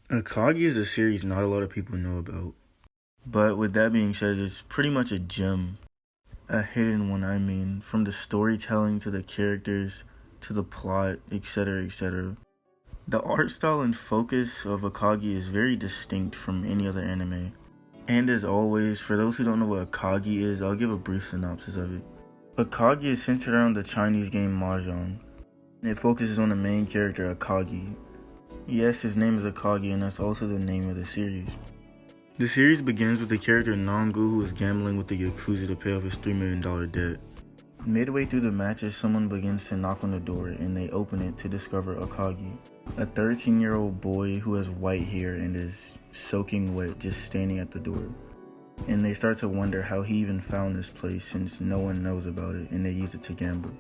Akagi is a series not a lot of people know about. But with that being said, it's pretty much a gem. A hidden one, I mean. From the storytelling to the characters to the plot, etc., etc. The art style and focus of Akagi is very distinct from any other anime. And as always, for those who don't know what Akagi is, I'll give a brief synopsis of it. Akagi is centered around the Chinese game Mahjong. It focuses on the main character, Akagi. Yes, his name is Akagi, and that's also the name of the series. The series begins with the character Nangu, who is gambling with the Yakuza to pay off his $3 million debt. Midway through the matches, someone begins to knock on the door, and they open it to discover Akagi, a 13-year-old boy who has white hair and is soaking wet just standing at the door. And they start to wonder how he even found this place since no one knows about it and they use it to gamble.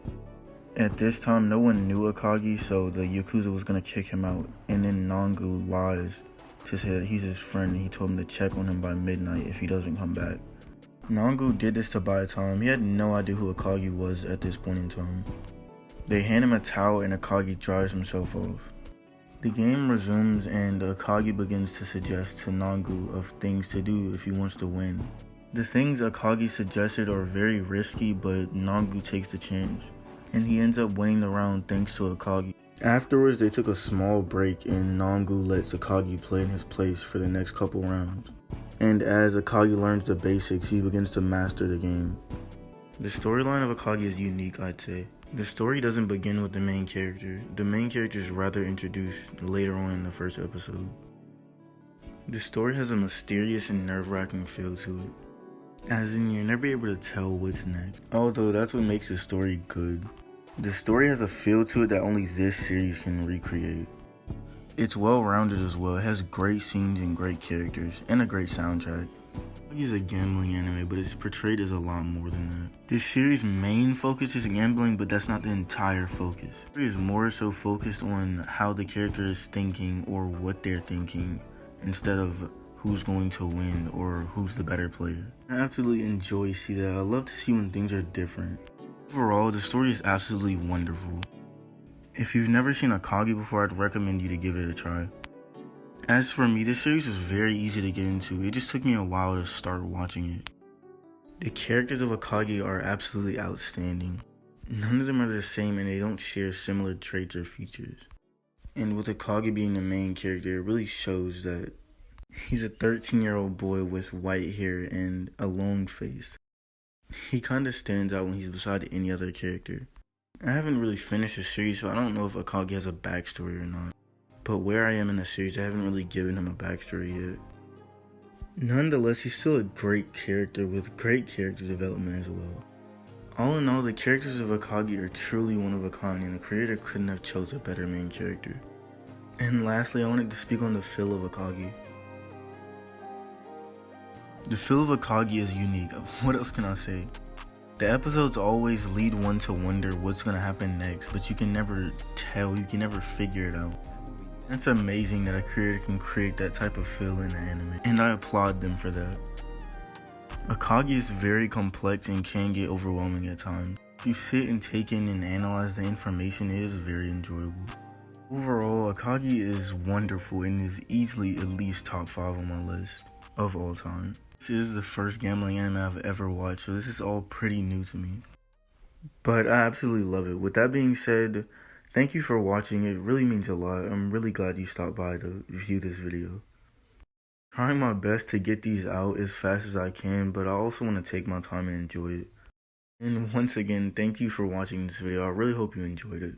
At this time, no one knew Akagi, so the Yakuza was gonna kick him out, and then Nangu lies to say that he's his friend and he told him to check on him by midnight if he doesn't come back. Nangu did this to buy time. He had no idea who Akagi was at this point in time. They hand him a towel and Akagi dries himself off. The game resumes and Akagi begins to suggest to Nangu of things to do if he wants to win. The things Akagi suggested are very risky, but Nangu takes the chance, and he ends up winning the round thanks to Akagi. Afterwards, they took a small break and Nangu lets Akagi play in his place for the next couple rounds. And as Akagi learns the basics, he begins to master the game. The storyline of Akagi is unique, I'd say. The story doesn't begin with the main character. The main character is rather introduced later on in the first episode. The story has a mysterious and nerve-wracking feel to it, as in you're never able to tell what's next, although that's what makes the story good. The story has a feel to it that only this series can recreate. It's well-rounded as well. It has great scenes and great characters, and a great soundtrack. It's a gambling anime, but it's portrayed as a lot more than that. This series' main focus is gambling, but that's not the entire focus. It is more so focused on how the character is thinking or what they're thinking, instead of who's going to win or who's the better player. I absolutely enjoy seeing that. I love to see when things are different. Overall, the story is absolutely wonderful. If you've never seen Akagi before, I'd recommend you to give it a try. As for me, this series was very easy to get into. It just took me a while to start watching it. The characters of Akagi are absolutely outstanding. None of them are the same and they don't share similar traits or features. And with Akagi being the main character, it really shows that he's a 13-year-old boy with white hair and a long face. He kinda stands out when he's beside any other character. I haven't really finished the series, so I don't know if Akagi has a backstory or not. But where I am in the series, I haven't really given him a backstory yet. Nonetheless, he's still a great character with great character development as well. All in all, the characters of Akagi are truly one of a kind, and the creator couldn't have chose a better main character. And lastly, I wanted to speak on the feel of Akagi. The feel of Akagi is unique. What else can I say? The episodes always lead one to wonder what's going to happen next, but you can never tell, you can never figure it out. It's amazing that a creator can create that type of feel in the anime, and I applaud them for that. Akagi is very complex and can get overwhelming at times. If you sit and take in and analyze the information, it is very enjoyable. Overall, Akagi is wonderful and is easily at least top 5 on my list of all time. This is the first gambling anime I've ever watched, so this is all pretty new to me. But I absolutely love it. With that being said, thank you for watching. It really means a lot. I'm really glad you stopped by to view this video. Trying my best to get these out as fast as I can, but I also want to take my time and enjoy it. And once again, thank you for watching this video. I really hope you enjoyed it.